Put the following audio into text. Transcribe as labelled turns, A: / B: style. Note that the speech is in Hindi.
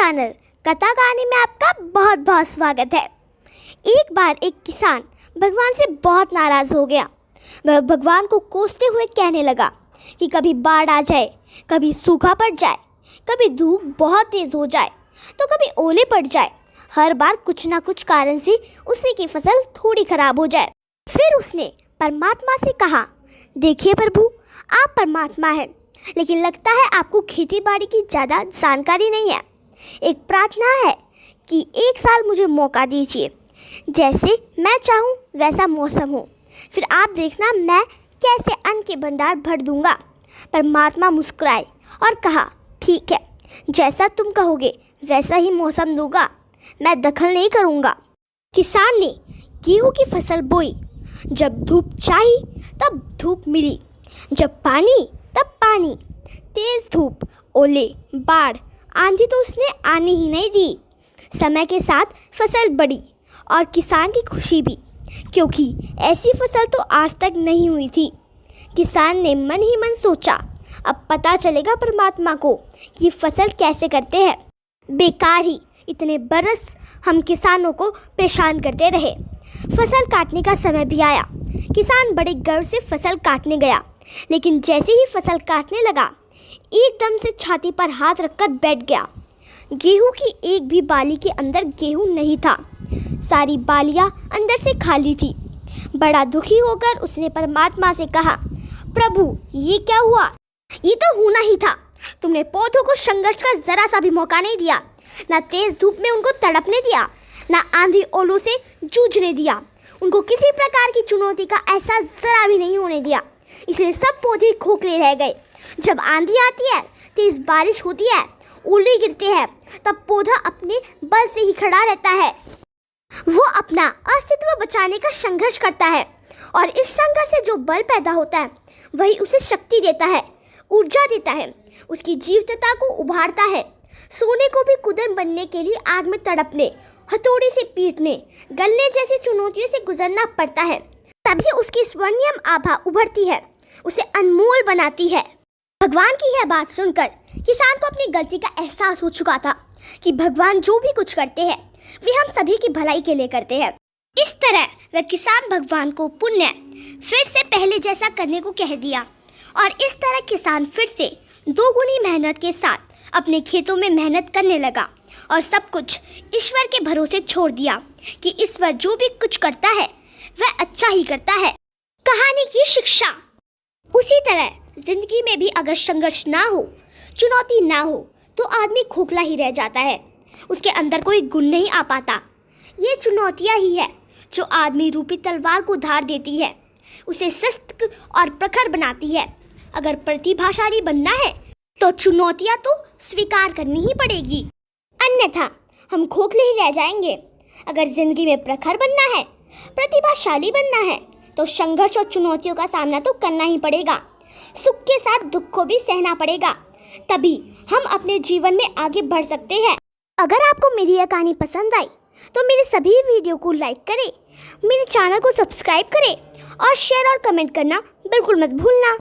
A: चैनल कथा कहानी में आपका बहुत बहुत स्वागत है। एक बार एक किसान भगवान से बहुत नाराज़ हो गया। वह भगवान को कोसते हुए कहने लगा कि कभी बाढ़ आ जाए, कभी सूखा पड़ जाए, कभी धूप बहुत तेज़ हो जाए तो कभी ओले पड़ जाए। हर बार कुछ ना कुछ कारण से उसी की फसल थोड़ी खराब हो जाए। फिर उसने परमात्मा से कहा, देखिए प्रभु, आप परमात्मा हैं, लेकिन लगता है आपको खेती बाड़ी की ज़्यादा जानकारी नहीं है। एक प्रार्थना है कि एक साल मुझे मौका दीजिए, जैसे मैं चाहूँ वैसा मौसम हो, फिर आप देखना मैं कैसे अन्न के भंडार भर दूंगा। परमात्मा मुस्कुराए और कहा, ठीक है, जैसा तुम कहोगे वैसा ही मौसम दूंगा, मैं दखल नहीं करूँगा। किसान ने गेहूँ की फसल बोई। जब धूप चाहिए तब धूप मिली, जब पानी तब पानी। तेज़ धूप, ओले, बाढ़, आंधी तो उसने आने ही नहीं दी। समय के साथ फसल बढ़ी और किसान की खुशी भी, क्योंकि ऐसी फसल तो आज तक नहीं हुई थी। किसान ने मन ही मन सोचा, अब पता चलेगा परमात्मा को कि फसल कैसे करते हैं। बेकार ही इतने बरस हम किसानों को परेशान करते रहे। फसल काटने का समय भी आया। किसान बड़े गर्व से फसल काटने गया, लेकिन जैसे ही फसल काटने लगा एकदम से छाती पर हाथ रखकर बैठ गया। गेहूं की एक भी बाली के अंदर गेहूं नहीं था, सारी बालियां अंदर से खाली थी। बड़ा दुखी होकर उसने परमात्मा से कहा, प्रभु, ये क्या हुआ? ये तो होना ही था। तुमने पौधों को संघर्ष का जरा सा भी मौका नहीं दिया, ना तेज धूप में उनको तड़पने दिया, ना आंधी ओलों से जूझने दिया। उनको किसी प्रकार की चुनौती का एहसास जरा भी नहीं होने दिया, इसलिए सब पौधे खोखले रह गए। जब आंधी आती है, तेज बारिश होती है, ओले गिरते हैं, तब पौधा अपने बल से ही खड़ा रहता है। वो अपना अस्तित्व बचाने का संघर्ष करता है, और इस संघर्ष से जो बल पैदा होता है वही उसे शक्ति देता है, ऊर्जा देता है, उसकी जीवटता को उभारता है। सोने को भी कुदन बनने के लिए आग में तड़पने, हथौड़ी से पीटने, गलने जैसी चुनौतियों से गुजरना पड़ता है, तभी उसकी स्वर्णिम आभा उभरती है, उसे अनमोल बनाती है। भगवान की यह बात सुनकर किसान को अपनी गलती का एहसास हो चुका था कि भगवान जो भी कुछ करते हैं वे हम सभी की भलाई के लिए करते हैं। इस तरह वह किसान भगवान को पुण्य फिर से पहले जैसा करने को कह दिया, और इस तरह किसान फिर से दोगुनी मेहनत के साथ अपने खेतों में मेहनत करने लगा और सब कुछ ईश्वर के भरोसे छोड़ दिया कि ईश्वर जो भी कुछ करता है वह अच्छा ही करता है। कहानी की शिक्षा, उसी तरह जिंदगी में भी अगर संघर्ष ना हो, चुनौती ना हो, तो आदमी खोखला ही रह जाता है, उसके अंदर कोई गुण नहीं आ पाता। ये चुनौतियाँ ही है जो आदमी रूपी तलवार को धार देती है, उसे सशक्त और प्रखर बनाती है। अगर प्रतिभाशाली बनना है तो चुनौतियाँ तो स्वीकार करनी ही पड़ेगी, अन्यथा हम खोखले ही रह जाएंगे। अगर जिंदगी में प्रखर बनना है, प्रतिभाशाली बनना है, तो संघर्ष और चुनौतियों का सामना तो करना ही पड़ेगा। सुख के साथ दुख को भी सहना पड़ेगा, तभी हम अपने जीवन में आगे बढ़ सकते हैं। अगर आपको मेरी यह कहानी पसंद आई तो मेरे सभी वीडियो को लाइक करें, मेरे चैनल को सब्सक्राइब करें और शेयर और कमेंट करना बिल्कुल मत भूलना।